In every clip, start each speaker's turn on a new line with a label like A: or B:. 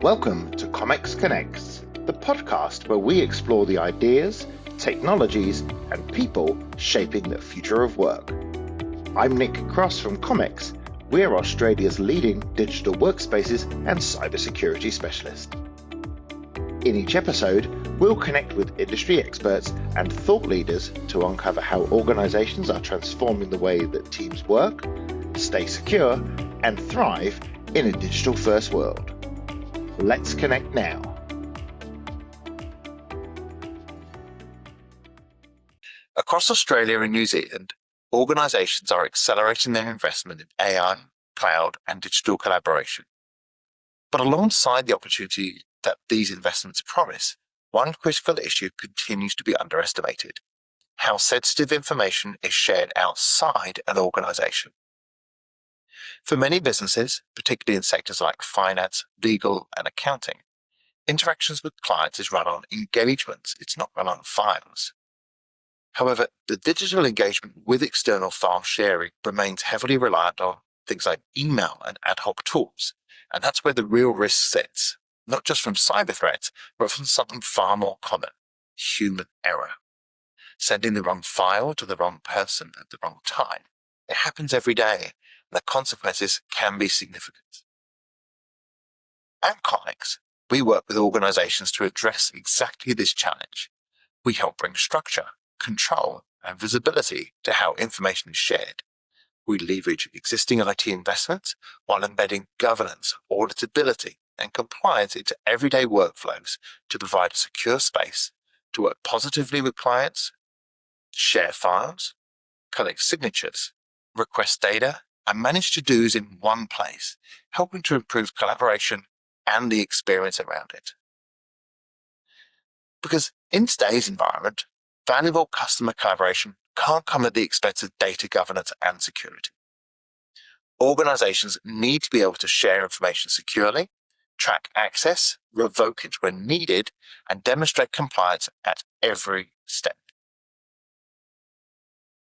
A: Welcome to Comex Connects, the podcast where we explore the ideas, technologies, and people shaping the future of work. I'm Nick Cross from Comex. We're Australia's leading digital workspaces and cybersecurity specialist. In each episode, we'll connect with industry experts and thought leaders to uncover how organizations are transforming the way that teams work, stay secure, and thrive in a digital-first world. Let's connect now.
B: Across Australia and New Zealand, organisations are accelerating their investment in AI, cloud, and digital collaboration. But alongside the opportunity that these investments promise, one critical issue continues to be underestimated: how sensitive information is shared outside an organisation. For many businesses, particularly in sectors like finance, legal, and accounting, interactions with clients is run on engagements, it's not run on files. However, the digital engagement with external file sharing remains heavily reliant on things like email and ad hoc tools, and that's where the real risk sits, not just from cyber threats, but from something far more common: human error. Sending the wrong file to the wrong person at the wrong time. It happens every day, and the consequences can be significant. At Comex, we work with organizations to address exactly this challenge. We help bring structure, control, and visibility to how information is shared. We leverage existing IT investments while embedding governance, auditability, and compliance into everyday workflows to provide a secure space to work positively with clients, share files, collect signatures, request data, and manage to-dos in one place, helping to improve collaboration and the experience around it. Because in today's environment, valuable customer collaboration can't come at the expense of data governance and security. Organizations need to be able to share information securely, track access, revoke it when needed, and demonstrate compliance at every step.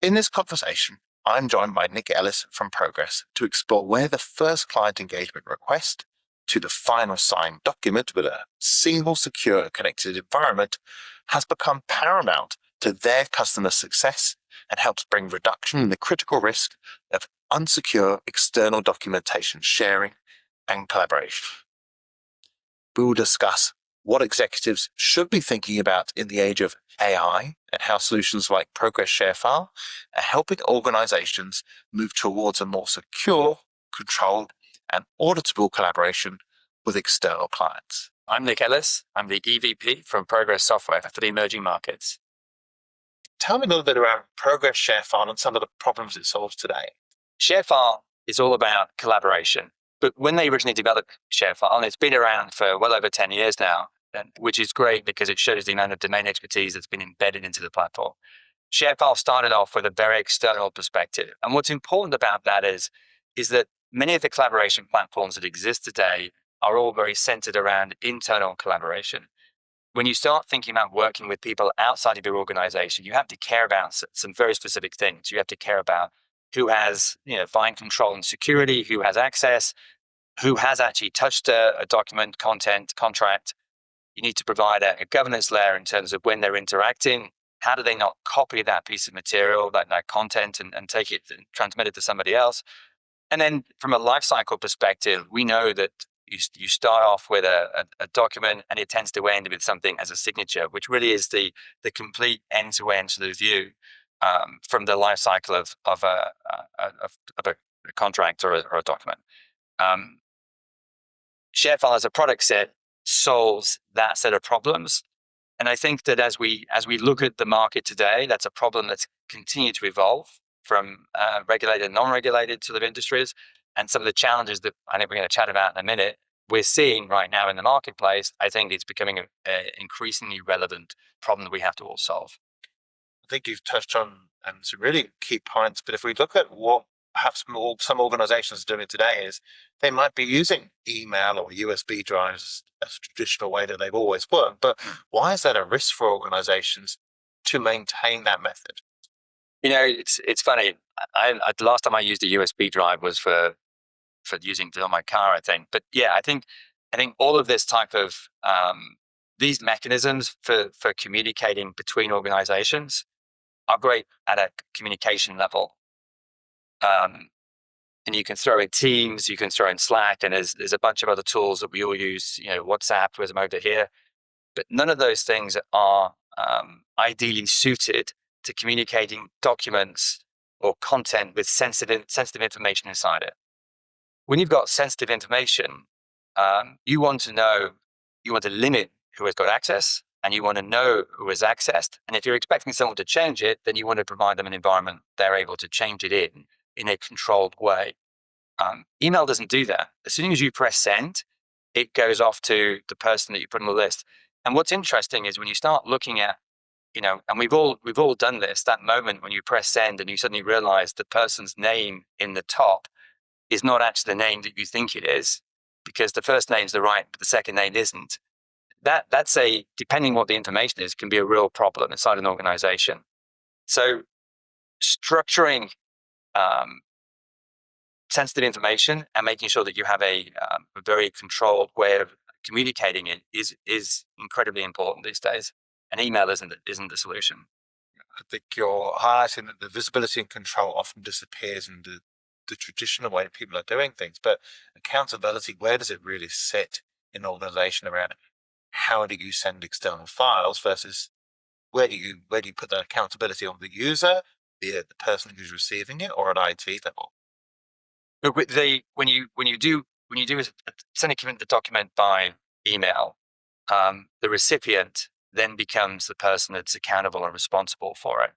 B: In this conversation, I'm joined by Nick Ellis from Progress to explore where the first client engagement request to the final signed document with a single, secure, connected environment has become paramount to their customer success and helps bring reduction in the critical risk of unsecure external documentation sharing and collaboration. We will discuss what executives should be thinking about in the age of AI and how solutions like Progress ShareFile are helping organizations move towards a more secure, controlled, and auditable collaboration with external clients.
C: I'm Nick Ellis. I'm the EVP from Progress Software for the emerging markets.
B: Tell me a little bit around Progress ShareFile and some of the problems it solves today.
C: ShareFile is all about collaboration. But when they originally developed ShareFile, and it's been around for well over 10 years now, which is great because it shows the amount of domain expertise that's been embedded into the platform. ShareFile started off with a very external perspective. And what's important about that is that many of the collaboration platforms that exist today are all very centered around internal collaboration. When you start thinking about working with people outside of your organization, you have to care about some very specific things. You have to care about who has fine control and security, who has access, who has actually touched a document, content, contract. You need to provide a governance layer in terms of when they're interacting. How do they not copy that piece of material, that content, and take it and transmit it to somebody else? And then from a lifecycle perspective, we know that you start off with a document and it tends to end with something as a signature, which really is the complete end-to-end sort of view from the lifecycle of a contract or a document. ShareFile as a product set solves that set of problems. And I think that as we look at the market today, that's a problem that's continued to evolve from regulated and non-regulated sort of industries. And some of the challenges that I think we're going to chat about in a minute, we're seeing right now in the marketplace, I think it's becoming an increasingly relevant problem that we have to all solve.
B: I think you've touched on some really key points, but if we look at what perhaps some organizations are doing today is they might be using email or USB drives as a traditional way that they've always worked, but why is that a risk for organizations to maintain that method?
C: It's funny. The last time I used a USB drive was for using it on my car, I think. But yeah, I think I think all of this type of these mechanisms for communicating between organizations are great at a communication level. And you can throw in Teams, you can throw in Slack, and there's a bunch of other tools that we all use, WhatsApp with them over here. But none of those things are ideally suited to communicating documents or content with sensitive information inside it. When you've got sensitive information, you want to limit who has got access, and you want to know who has accessed. And if you're expecting someone to change it, then you want to provide them an environment they're able to change it in a controlled way. Email doesn't do that. As soon as you press send, it goes off to the person that you put on the list. And what's interesting is when you start looking at, and we've all done this, that moment when you press send and you suddenly realize the person's name in the top is not actually the name that you think it is, because the first name's the right, but the second name isn't. That's depending what the information is, can be a real problem inside an organization. So structuring sensitive information and making sure that you have a very controlled way of communicating it is incredibly important these days. And email isn't the solution.
B: I think you're highlighting that the visibility and control often disappears in the traditional way people are doing things, but accountability, where does it really sit in an organization around it? How do you send external files versus where do you put that accountability on the user, the person who's receiving it, or at IT level?
C: When you do send a document by email, the recipient then becomes the person that's accountable and responsible for it.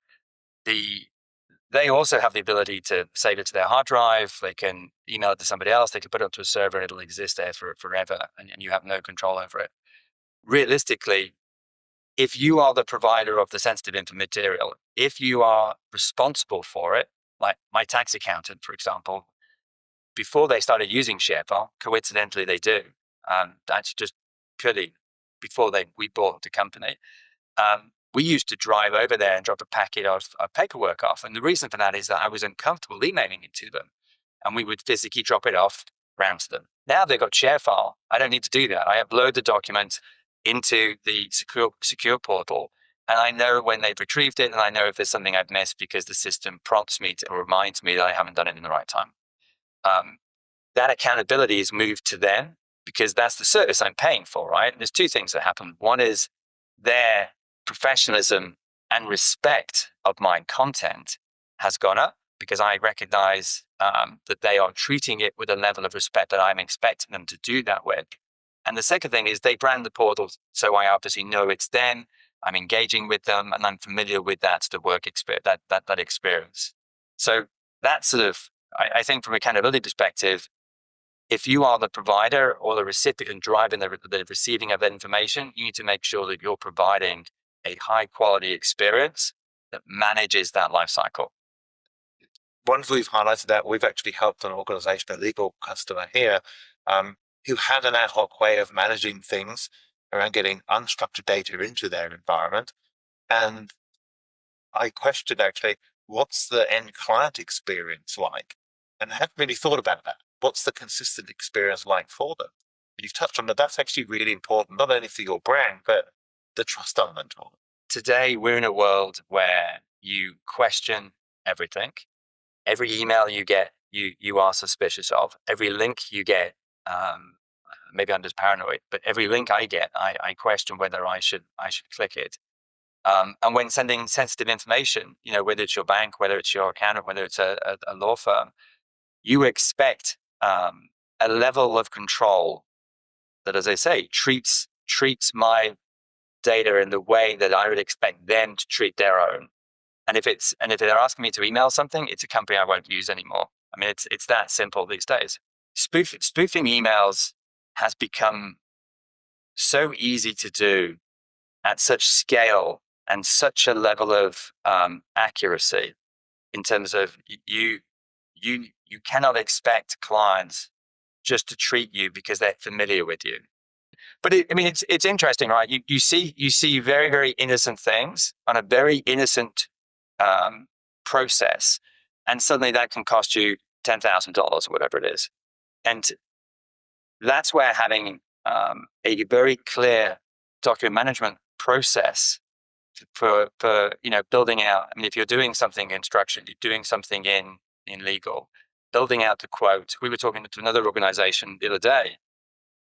C: They also have the ability to save it to their hard drive. They can email it to somebody else. They can put it onto a server and it'll exist there forever, and you have no control over it. Realistically, if you are the provider of the sensitive material, if you are responsible for it, like my tax accountant, for example, before they started using ShareFile, coincidentally they do, actually just purely before we bought the company, we used to drive over there and drop a packet of paperwork off. And the reason for that is that I was uncomfortable emailing it to them, and we would physically drop it off round to them. Now they've got ShareFile. I don't need to do that. I upload the document into the secure portal, and I know when they've retrieved it, and I know if there's something I've missed because the system prompts me or reminds me that I haven't done it in the right time. That accountability is moved to them because that's the service I'm paying for, right? And there's two things that happen. One is their professionalism and respect of my content has gone up because I recognize that they are treating it with a level of respect that I'm expecting them to do that with. And the second thing is they brand the portal, so I obviously know it's them. I'm engaging with them, and I'm familiar with that work experience, that experience. So that's sort of, I think, from an accountability perspective, if you are the provider or the recipient driving the receiving of that information, you need to make sure that you're providing a high quality experience that manages that life cycle.
B: Once we've highlighted that, we've actually helped an organization, a legal customer here, who had an ad hoc way of managing things around getting unstructured data into their environment. And I questioned actually, what's the end client experience like? And I haven't really thought about that. What's the consistent experience like for them? And you've touched on that. That's actually really important, not only for your brand, but the trust element of it.
C: Today, we're in a world where you question everything. Every email you get, you are suspicious of. Every link you get, maybe I'm just paranoid, but every link I get, I question whether I should click it. And when sending sensitive information, whether it's your bank, whether it's your accountant, whether it's a law firm, you expect a level of control that, as I say, treats my data in the way that I would expect them to treat their own. And if they're asking me to email something, it's a company I won't use anymore. I mean, it's that simple these days. Spoofing emails has become so easy to do at such scale and such a level of accuracy in terms of you cannot expect clients just to treat you because they're familiar with you. But it's interesting, right? You see very, very innocent things on a very innocent process, and suddenly that can cost you $10,000 or whatever it is. And that's where having a very clear document management process for building out. I mean, if you're doing something in structure, you're doing something in legal, building out the quote. We were talking to another organization the other day,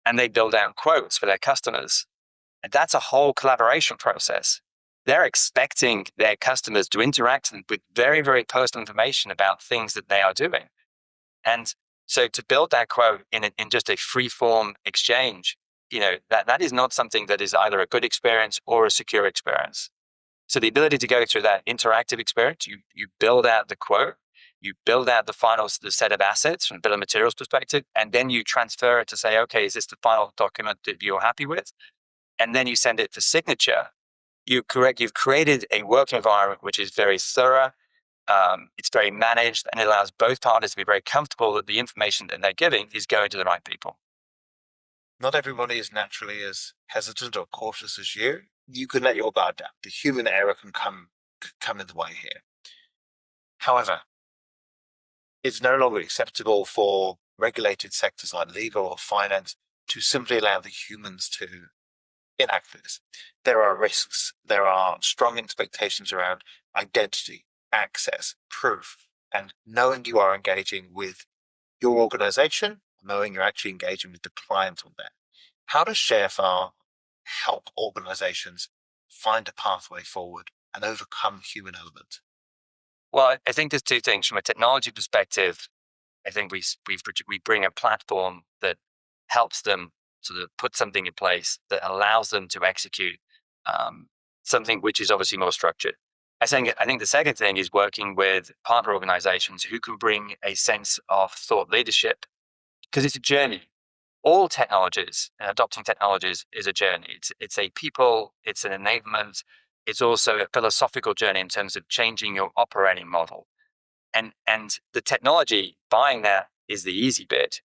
C: and they build out quotes for their customers. And that's a whole collaboration process. They're expecting their customers to interact with very, very personal information about things that they are doing. And so to build that quote in just a free form exchange, that is not something that is either a good experience or a secure experience. So the ability to go through that interactive experience, you build out the quote, you build out the set of assets from a bill of materials perspective, and then you transfer it to say, okay, is this the final document that you're happy with? And then you send it for signature. You've created a work environment which is very thorough. It's very managed, and it allows both parties to be very comfortable that the information that they're giving is going to the right people.
B: Not everybody is naturally as hesitant or cautious as you. You can let your guard down. The human error can come in the way here. However, it's no longer acceptable for regulated sectors like legal or finance to simply allow the humans to enact this. There are risks. There are strong expectations around identity, access, proof, and knowing you are engaging with your organization, knowing you're actually engaging with the client on that. How does ShareFile help organizations find a pathway forward and overcome human element?
C: Well, I think there's two things. From a technology perspective, I think we bring a platform that helps them sort of put something in place that allows them to execute something which is obviously more structured. I think the second thing is working with partner organizations who can bring a sense of thought leadership, because it's a journey. All technologies, adopting technologies is a journey. It's a people, it's an enablement. It's also a philosophical journey in terms of changing your operating model. And the technology, buying that is the easy bit.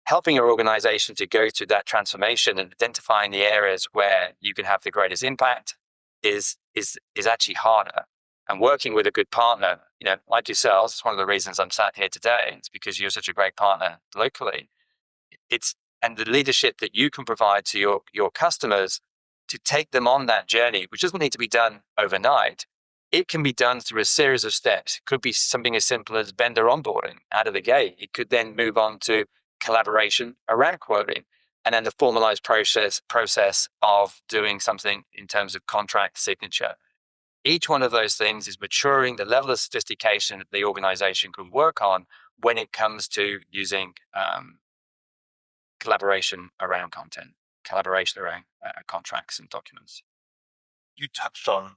C: Helping your organization to go through that transformation and identifying the areas where you can have the greatest impact is actually harder. And working with a good partner, like yourselves, it's one of the reasons I'm sat here today. It's because you're such a great partner locally. And the leadership that you can provide to your customers to take them on that journey, which doesn't need to be done overnight. It can be done through a series of steps. It could be something as simple as vendor onboarding out of the gate. It could then move on to collaboration around quoting, and then the formalized process of doing something in terms of contract signature. Each one of those things is maturing the level of sophistication that the organization can work on when it comes to using collaboration around content, collaboration around contracts and documents.
B: You touched on,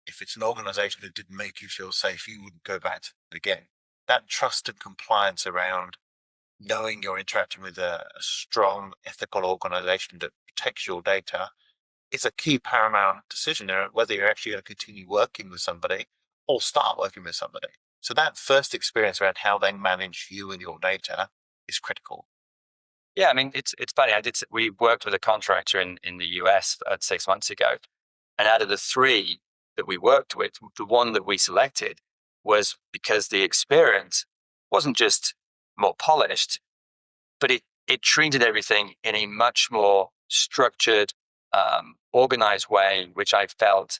B: if it's an organization that didn't make you feel safe, you wouldn't go back to it again. That trust and compliance around knowing you're interacting with a strong ethical organization that protects your data is a key paramount decision there, whether you're actually going to continue working with somebody or start working with somebody. So that first experience around how they manage you and your data is critical.
C: Yeah, I mean, it's funny. We worked with a contractor in the US 6 months ago, and out of the 3 that we worked with, the one that we selected was because the experience wasn't just more polished, but it treated everything in a much more structured, organized way, which I felt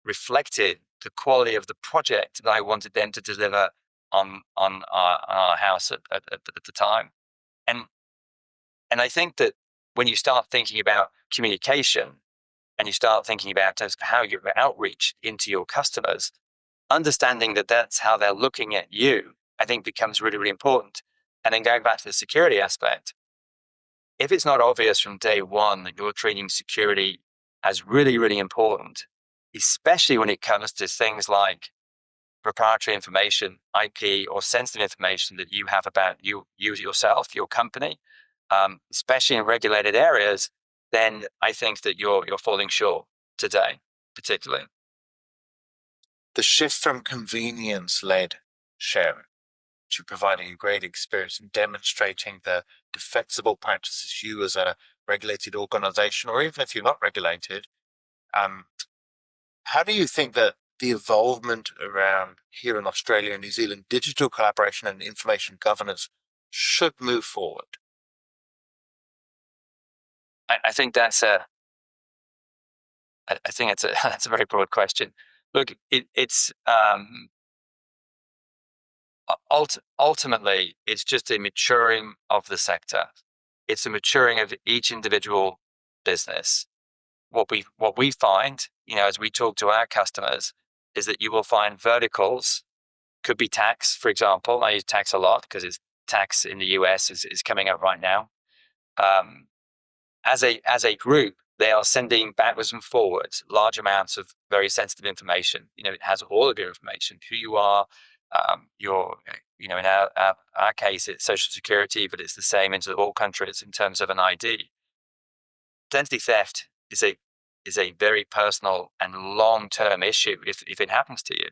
C: reflected the quality of the project that I wanted them to deliver on our house at the time. And I think that when you start thinking about communication and you start thinking about how you outreach into your customers, understanding that that's how they're looking at you, I think becomes really, really important. And then going back to the security aspect, if it's not obvious from day one that you're treating security as really, really important, especially when it comes to things like proprietary information, IP, or sensitive information that you have about you yourself, your company, especially in regulated areas, then I think that you're falling short today, particularly.
B: The shift from convenience-led sharing to providing a great experience and demonstrating the defensible practices you as a regulated organization, or even if you're not regulated, how do you think that the involvement around here in Australia and New Zealand, digital collaboration and information governance should move forward?
C: I think that's a that's a very broad question. Look, it's ultimately it's just a maturing of the sector. It's a maturing of each individual business. What we find, as we talk to our customers, is that you will find verticals. Could be tax, for example. I use tax a lot because it's tax in the US is coming up right now. As a group, they are sending backwards and forwards large amounts of very sensitive information. It has all of your information, who you are, in our case, it's Social Security, but it's the same into all countries in terms of an ID. Identity theft is a very personal and long-term issue if it happens to you.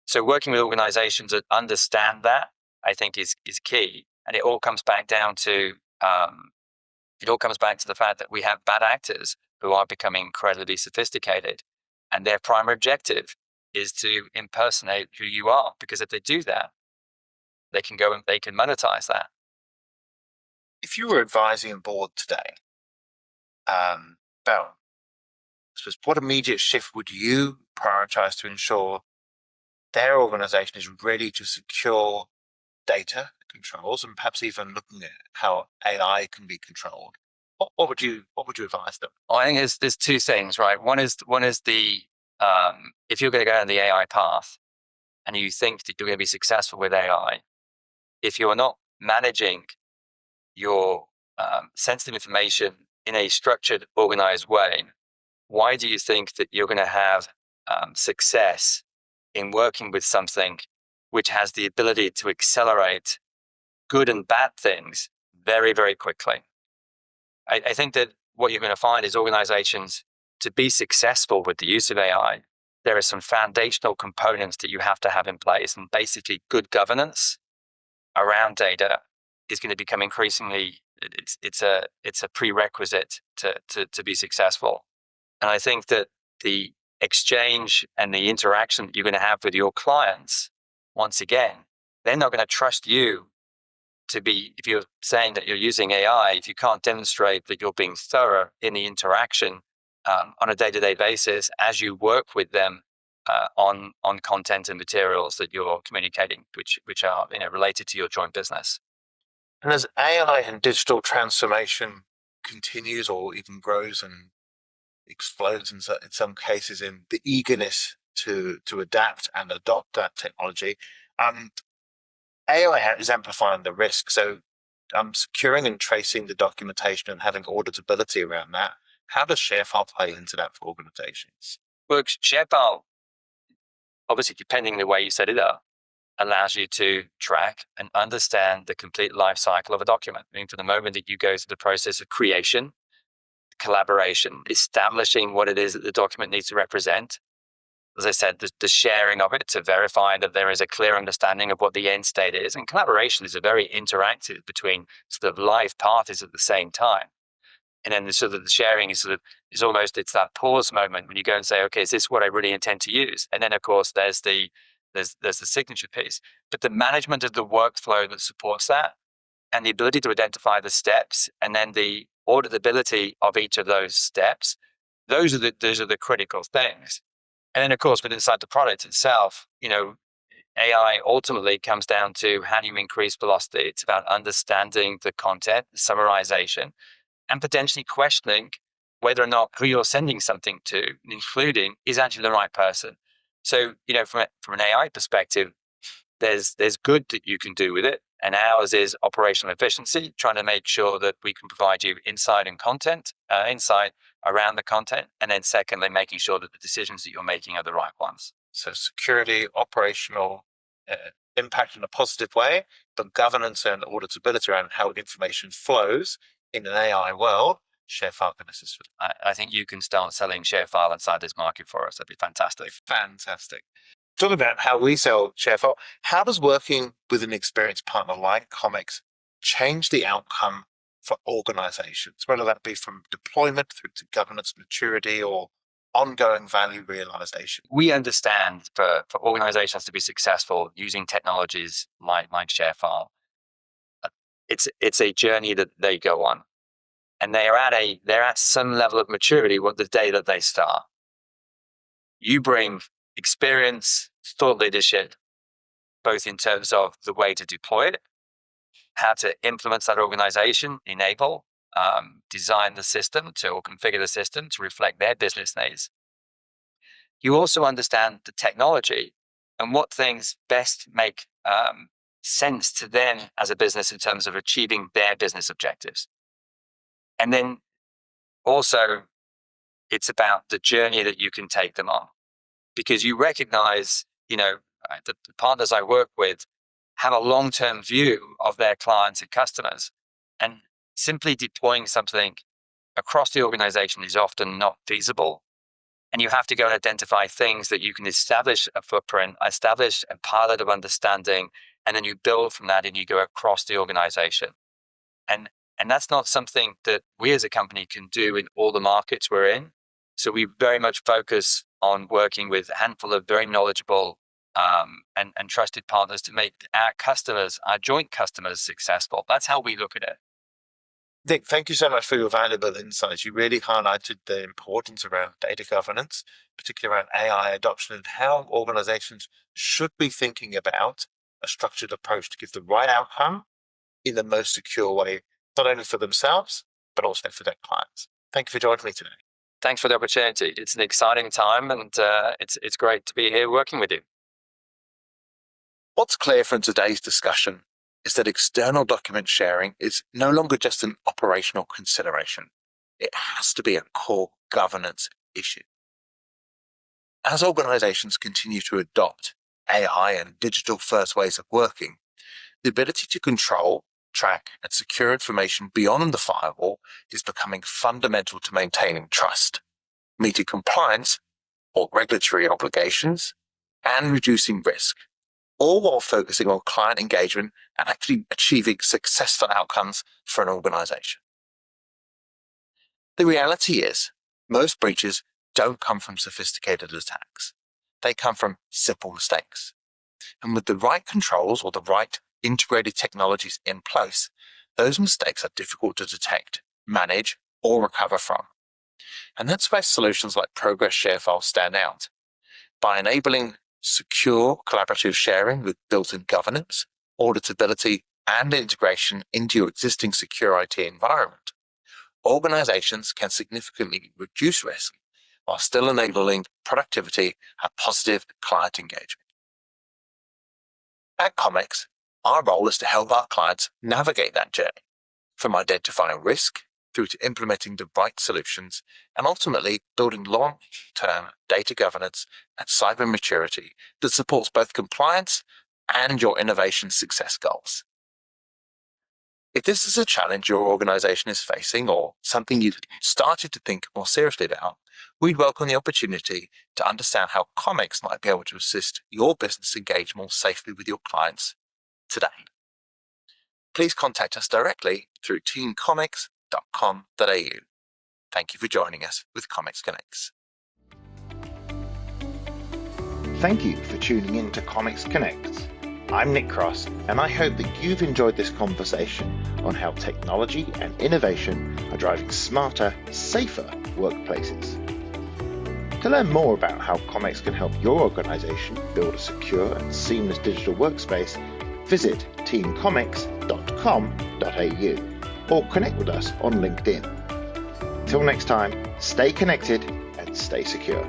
C: So working with organizations that understand that, I think, is key. And it all comes back down to the fact that we have bad actors who are becoming incredibly sophisticated, and their primary objective is to impersonate who you are. Because if they do that, they can go and they can monetize that.
B: If you were advising a board today about, I suppose, what immediate shift would you prioritize to ensure their organization is ready to secure data controls, and perhaps even looking at how AI can be controlled, what would you advise them?
C: I think there's two things, right? One is the if you're going to go down the AI path and you think that you're going to be successful with AI, if you're not managing your sensitive information in a structured, organized way, why do you think that you're going to have success in working with something which has the ability to accelerate good and bad things very, very quickly? I think that what you're going to find is organizations, to be successful with the use of AI, there are some foundational components that you have to have in place, and basically good governance around data is going to become increasingly, it's a prerequisite to be successful. And I think that the exchange and the interaction that you're going to have with your clients, once again, they're not going to trust you to be, if you're saying that you're using AI, if you can't demonstrate that you're being thorough in the interaction on a day-to-day basis as you work with them on content and materials that you're communicating, which are related to your joint business.
B: And as AI and digital transformation continues or even grows and explodes in some cases in the eagerness to adapt and adopt that technology, AI is amplifying the risk. So securing and tracing the documentation and having auditability around that, how does ShareFile play into that for organizations?
C: Well, ShareFile, obviously, depending on the way you set it up, allows you to track and understand the complete life cycle of a document. I mean, from the moment that you go through the process of creation, collaboration, establishing what it is that the document needs to represent. As I said, the sharing of it to verify that there is a clear understanding of what the end state is. And collaboration is a very interactive between sort of live parties at the same time. And then the sharing is almost, it's that pause moment when you go and say, okay, is this what I really intend to use? And then of course there's the signature piece, but the management of the workflow that supports that, and the ability to identify the steps, and then the auditability of each of those steps, those are the critical things. And then, of course, but inside the product itself, AI ultimately comes down to how do you increase velocity? It's about understanding the content, summarization, and potentially questioning whether or not who you're sending something to, including, is actually the right person. So, from an AI perspective, there's good that you can do with it. And ours is operational efficiency, trying to make sure that we can provide you insight around the content. And then secondly, making sure that the decisions that you're making are the right ones.
B: So security, operational impact in a positive way, but governance and auditability around how information flows in an AI world, ShareFile can assist with.
C: I think you can start selling ShareFile inside this market for us. That'd be fantastic.
B: Fantastic. Talking about how we sell ShareFile, how does working with an experienced partner like Comex change the outcome for organizations, whether that be from deployment through to governance maturity or ongoing value realization?
C: We understand for organizations to be successful using technologies like ShareFile, it's a journey that they go on. and they're at some level of maturity the day that they start. You bring experience, thought leadership, both in terms of the way to deploy it, how to implement that organization, enable, design the system or configure the system to reflect their business needs. You also understand the technology and what things best make sense to them as a business in terms of achieving their business objectives. And then also, it's about the journey that you can take them on, because you recognize, the partners I work with have a long-term view of their clients and customers, and simply deploying something across the organization is often not feasible. And you have to go and identify things that you can establish a footprint, establish a pilot of understanding, and then you build from that and you go across the organization. And that's not something that we as a company can do in all the markets we're in. So we very much focus on working with a handful of very knowledgeable and trusted partners to make our customers, our joint customers, successful. That's how we look at it.
B: Nick, thank you so much for your valuable insights. You really highlighted the importance around data governance, particularly around AI adoption, and how organizations should be thinking about a structured approach to give the right outcome in the most secure way, not only for themselves, but also for their clients. Thank you for joining me today.
C: Thanks for the opportunity. It's an exciting time, and it's great to be here working with you.
B: What's clear from today's discussion is that external document sharing is no longer just an operational consideration. It has to be a core governance issue. As organizations continue to adopt AI and digital-first ways of working, the ability to control, track, and secure information beyond the firewall is becoming fundamental to maintaining trust, meeting compliance or regulatory obligations, and reducing risk, all while focusing on client engagement and actually achieving successful outcomes for an organization. The reality is, most breaches don't come from sophisticated attacks. They come from simple mistakes. And with the right controls or the right integrated technologies in place, those mistakes are difficult to detect, manage, or recover from. And that's where solutions like Progress ShareFile stand out. By enabling secure collaborative sharing with built-in governance, auditability, and integration into your existing secure IT environment, organizations can significantly reduce risk while still enabling productivity and positive client engagement. At Comex, our role is to help our clients navigate that journey, from identifying risk through to implementing the right solutions, and ultimately building long-term data governance and cyber maturity that supports both compliance and your innovation success goals. If this is a challenge your organization is facing or something you've started to think more seriously about, we'd welcome the opportunity to understand how Comex might be able to assist your business engage more safely with your clients today. Please contact us directly through teamcomex.com.au. Thank you for joining us with Comex Connects.
A: Thank you for tuning in to Comex Connects. I'm Nick Cross, and I hope that you've enjoyed this conversation on how technology and innovation are driving smarter, safer workplaces. To learn more about how Comex can help your organization build a secure and seamless digital workspace, visit teamcomex.com.au or connect with us on LinkedIn. Till next time, stay connected and stay secure.